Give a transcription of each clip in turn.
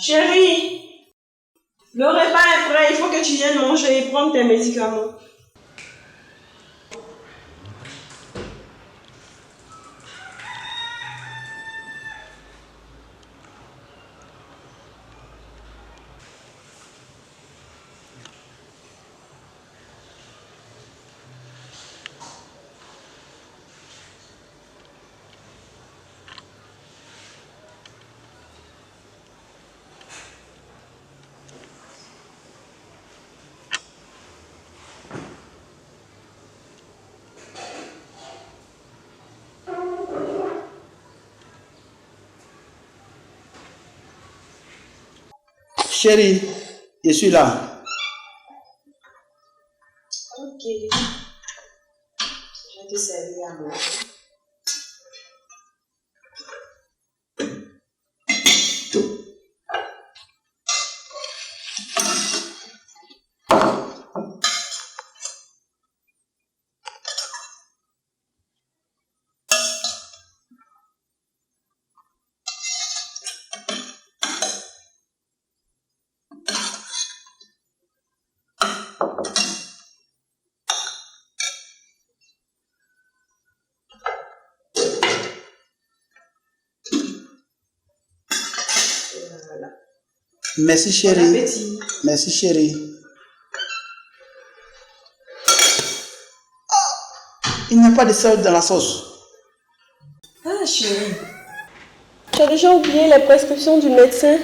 Chérie, le repas est prêt, il faut que tu viennes manger et prendre tes médicaments. Chérie, je suis là. Ok. Je vais te servir à manger. Voilà. Merci Bon chérie. appétit. Merci chérie. Il n'y a pas de sel dans la sauce. Ah, chérie. Tu as déjà oublié les prescriptions du médecin?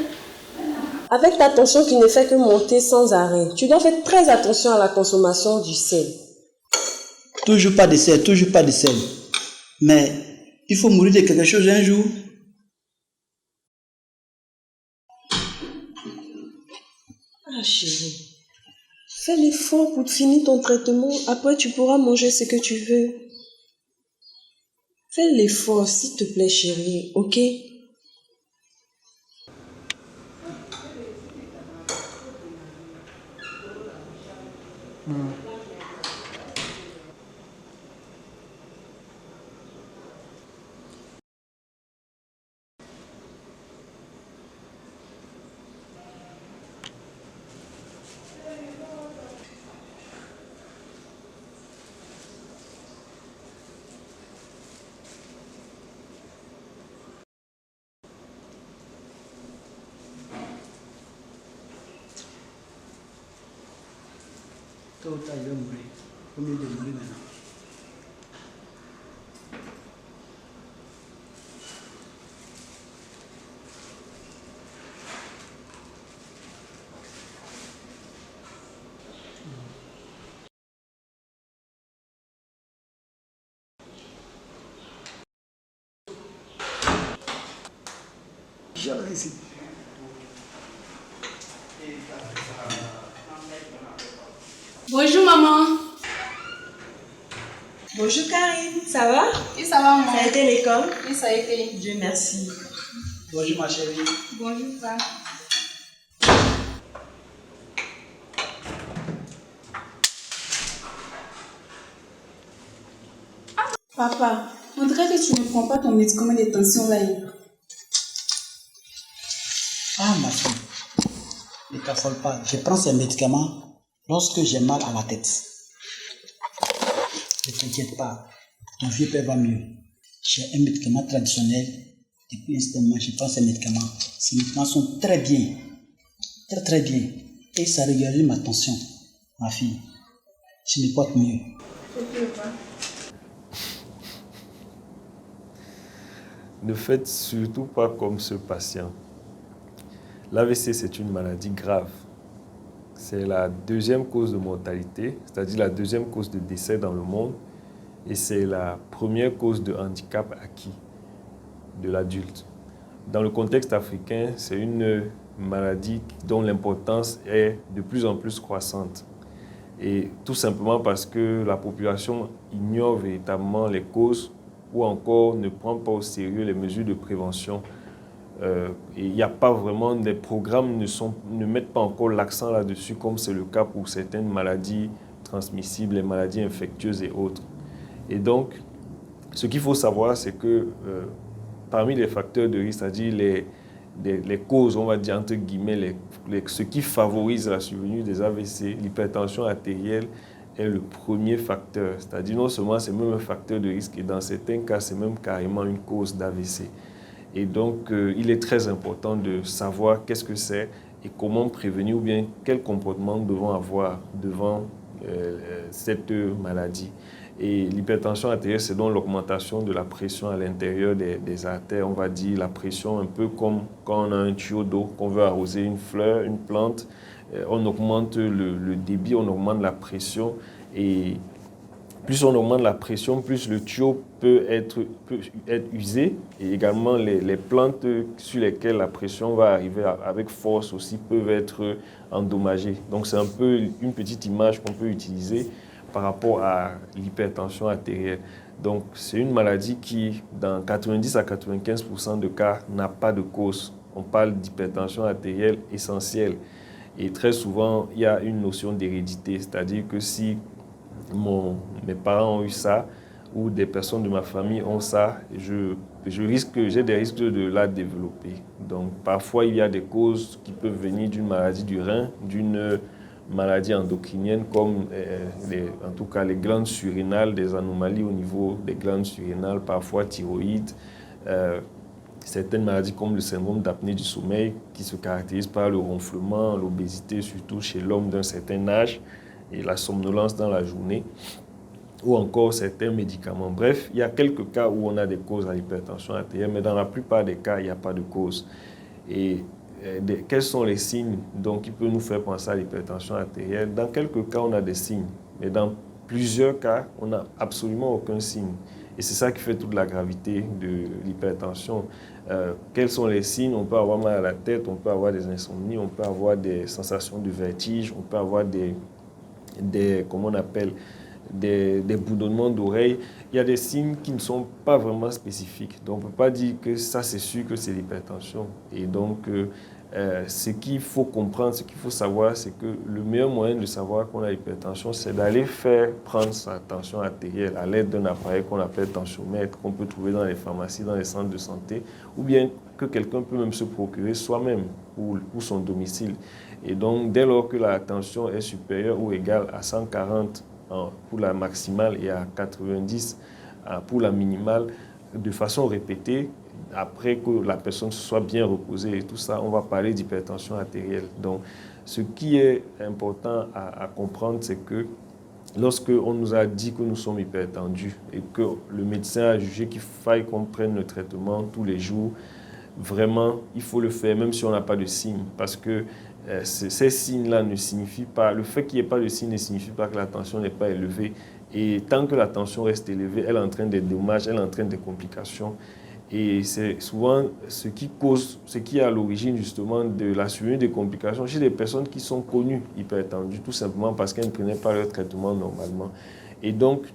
Avec ta tension qui ne fait que monter sans arrêt, tu dois faire très attention à la consommation du sel. Toujours pas de sel, toujours pas de sel. Mais il faut mourir de quelque chose un jour. Ah, chérie. Fais l'effort pour finir ton traitement. Après, tu pourras manger ce que tu veux. Fais l'effort, s'il te plaît, chérie. Ok? Tôt ou tard, il va mourir. Il vaut mieux de mourir maintenant. J'arrive ici. Bonjour maman. Bonjour Karine, ça va? Oui, ça va maman. Ça a été l'école? Oui, ça a été. Dieu merci. Bonjour ma chérie. Bonjour papa. Papa, on dirait que tu ne prends pas ton médicament de tension là. Ah ma fille, ne t'affole pas. Je prends ces médicaments lorsque j'ai mal à la tête. Ne t'inquiète pas, ton vieux père va mieux. J'ai un médicament traditionnel. Depuis un certain moment, je prends ces médicaments. Ces médicaments sont très bien. Très très bien. Et ça régule ma tension, ma fille. Je me porte mieux. Ne faites surtout pas comme ce patient. L'AVC, c'est une maladie grave. C'est la deuxième cause de mortalité, c'est-à-dire la deuxième cause de décès dans le monde. Et c'est la première cause de handicap acquis de l'adulte. Dans le contexte africain, c'est une maladie dont l'importance est de plus en plus croissante. Et tout simplement parce que la population ignore véritablement les causes ou encore ne prend pas au sérieux les mesures de prévention. Et il n'y a pas vraiment, des programmes ne mettent pas encore l'accent là-dessus, comme c'est le cas pour certaines maladies transmissibles, les maladies infectieuses et autres. Et donc, ce qu'il faut savoir, c'est que parmi les facteurs de risque, c'est-à-dire les causes, on va dire entre guillemets, ce qui favorise la survenue des AVC, l'hypertension artérielle est le premier facteur. C'est-à-dire non seulement c'est même un facteur de risque, et dans certains cas, c'est même carrément une cause d'AVC. Et donc, il est très important de savoir qu'est-ce que c'est et comment prévenir ou bien quel comportement nous devons avoir devant cette maladie. Et l'hypertension artérielle, c'est donc l'augmentation de la pression à l'intérieur des artères. On va dire la pression un peu comme quand on a un tuyau d'eau, qu'on veut arroser une fleur, une plante. On augmente le débit, on augmente la pression. Et plus on augmente la pression, plus le tuyau peut être usé. Et également, les plantes sur lesquelles la pression va arriver avec force aussi peuvent être endommagées. Donc, c'est un peu une petite image qu'on peut utiliser par rapport à l'hypertension artérielle. Donc, c'est une maladie qui, dans 90 à 95% de cas, n'a pas de cause. On parle d'hypertension artérielle essentielle. Et très souvent, il y a une notion d'hérédité, c'est-à-dire que si mes parents ont eu ça, ou des personnes de ma famille ont ça, j'ai des risques de la développer. Donc, parfois, il y a des causes qui peuvent venir d'une maladie du rein, d'une maladie endocrinienne comme en tout cas les glandes surrénales, des anomalies au niveau des glandes surrénales, parfois thyroïde, certaines maladies comme le syndrome d'apnée du sommeil qui se caractérise par le ronflement, l'obésité, surtout chez l'homme d'un certain âge, et la somnolence dans la journée, ou encore certains médicaments. Bref, il y a quelques cas où on a des causes à l'hypertension artérielle, mais dans la plupart des cas, il n'y a pas de cause. Et quels sont les signes donc, qui peuvent nous faire penser à l'hypertension artérielle? Dans quelques cas, on a des signes, mais dans plusieurs cas, on n'a absolument aucun signe. Et c'est ça qui fait toute la gravité de l'hypertension. Quels sont les signes? On peut avoir mal à la tête, on peut avoir des insomnies, on peut avoir des sensations de vertige, on peut avoir comment on appelle, des bourdonnements d'oreilles. Il y a des signes qui ne sont pas vraiment spécifiques. Donc, on ne peut pas dire que ça, c'est sûr que c'est l'hypertension. Et donc, ce qu'il faut comprendre, ce qu'il faut savoir, c'est que le meilleur moyen de savoir qu'on a l'hypertension, c'est d'aller faire prendre sa tension artérielle à l'aide d'un appareil qu'on appelle tensiomètre, qu'on peut trouver dans les pharmacies, dans les centres de santé, ou bien que quelqu'un peut même se procurer soi-même pour son domicile. Et donc, dès lors que la tension est supérieure ou égale à 140 pour la maximale et à 90 pour la minimale, de façon répétée, après que la personne se soit bien reposée et tout ça, on va parler d'hypertension artérielle. Donc, ce qui est important à comprendre, c'est que lorsque on nous a dit que nous sommes hypertendus et que le médecin a jugé qu'il faille qu'on prenne le traitement tous les jours, vraiment, il faut le faire, même si on n'a pas de signes, parce que ces signes-là ne signifient pas, le fait qu'il n'y ait pas de signes ne signifie pas que la tension n'est pas élevée. Et tant que la tension reste élevée, elle entraîne des dommages, elle entraîne des complications. Et c'est souvent ce qui est à l'origine justement de la survenue des complications chez des personnes qui sont connues hypertendues, tout simplement parce qu'elles ne prenaient pas leur traitement normalement. Et donc,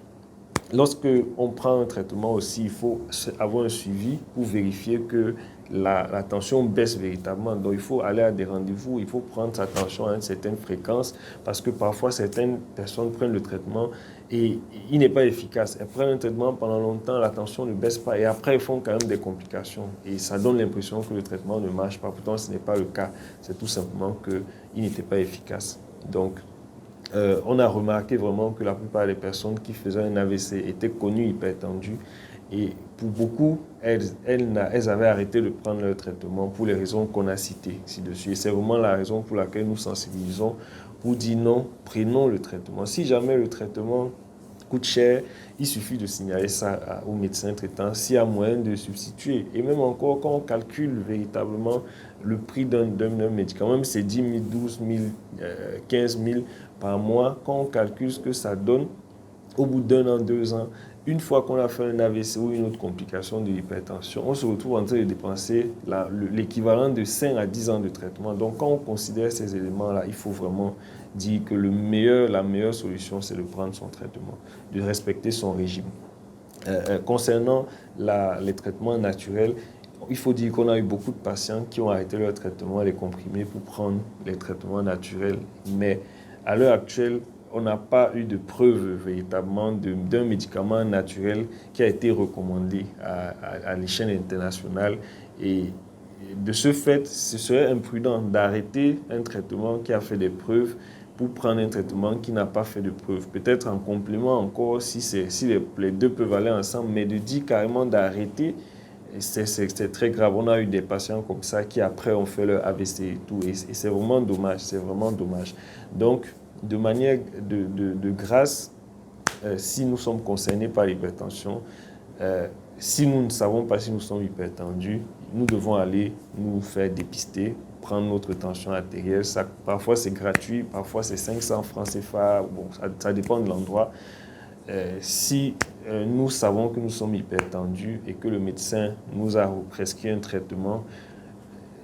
lorsque on prend un traitement aussi, il faut avoir un suivi pour vérifier que la tension baisse véritablement. Donc, il faut aller à des rendez-vous, il faut prendre sa tension à une certaine fréquence parce que parfois, certaines personnes prennent le traitement et il n'est pas efficace. Elles prennent un traitement pendant longtemps, la tension ne baisse pas et après, ils font quand même des complications. Et ça donne l'impression que le traitement ne marche pas. Pourtant, ce n'est pas le cas. C'est tout simplement qu'il n'était pas efficace. Donc, on a remarqué vraiment que la plupart des personnes qui faisaient un AVC étaient connues hypertendues et pour beaucoup, elles avaient arrêté de prendre leur traitement pour les raisons qu'on a citées ci-dessus. Et c'est vraiment la raison pour laquelle nous sensibilisons pour dire non, prenons le traitement. Si jamais le traitement coûte cher, il suffit de signaler ça au médecin traitant s'il y a moyen de substituer. Et même encore, quand on calcule véritablement le prix d'un médicament, même c'est 10 000, 12 000, 15 000 par mois, quand on calcule ce que ça donne, au bout d'un an, 2 ans, une fois qu'on a fait un AVC ou une autre complication de l'hypertension, on se retrouve en train de dépenser l'équivalent de 5 à 10 ans de traitement. Donc, quand on considère ces éléments-là, il faut vraiment dire que la meilleure solution, c'est de prendre son traitement, de respecter son régime. Concernant les traitements naturels, il faut dire qu'on a eu beaucoup de patients qui ont arrêté leur traitement, les comprimés, pour prendre les traitements naturels. Mais à l'heure actuelle, on n'a pas eu de preuve véritablement d'un médicament naturel qui a été recommandé à l'échelle internationale. Et de ce fait, ce serait imprudent d'arrêter un traitement qui a fait des preuves pour prendre un traitement qui n'a pas fait de preuves. Peut-être en complément encore, si les deux peuvent aller ensemble, mais de dire carrément d'arrêter, c'est très grave. On a eu des patients comme ça qui après ont fait leur AVC et tout, et c'est vraiment dommage, c'est vraiment dommage. Donc, de manière de grâce, si nous sommes concernés par l'hypertension, si nous ne savons pas si nous sommes hypertendus, nous devons aller nous faire dépister, prendre notre tension artérielle. Ça, parfois c'est gratuit, parfois c'est 500 francs CFA, bon, ça dépend de l'endroit. Si nous savons que nous sommes hypertendus et que le médecin nous a prescrit un traitement,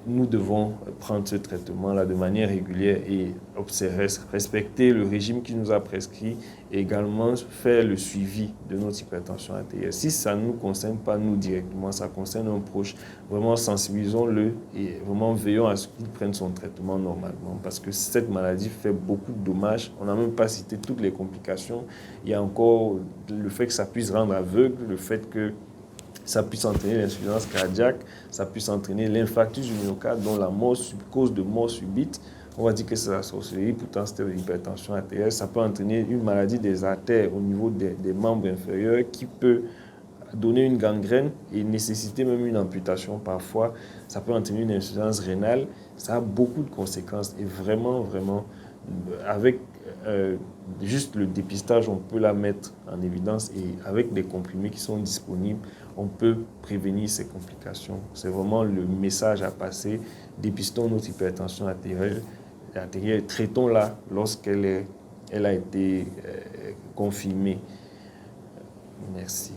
nous devons prendre ce traitement-là de manière régulière et observer, respecter le régime qui nous a prescrit et également faire le suivi de notre hypertension artérielle. Si ça ne nous concerne pas nous directement, ça concerne un proche, vraiment sensibilisons-le et vraiment veillons à ce qu'il prenne son traitement normalement parce que cette maladie fait beaucoup de dommages. On n'a même pas cité toutes les complications. Il y a encore le fait que ça puisse rendre aveugle, le fait que ça puisse entraîner l'insuffisance cardiaque, ça puisse entraîner l'infarctus du myocarde, dont la cause de mort subite. On va dire que c'est la sorcellerie, pourtant c'était l'hypertension artérielle. Ça peut entraîner une maladie des artères au niveau des membres inférieurs qui peut donner une gangrène et nécessiter même une amputation parfois. Ça peut entraîner une insuffisance rénale. Ça a beaucoup de conséquences et vraiment, avec juste le dépistage, on peut la mettre en évidence et avec des comprimés qui sont disponibles, on peut prévenir ces complications. C'est vraiment le message à passer. Dépistons notre hypertension artérielle, traitons-la lorsqu'elle a été confirmée. Merci.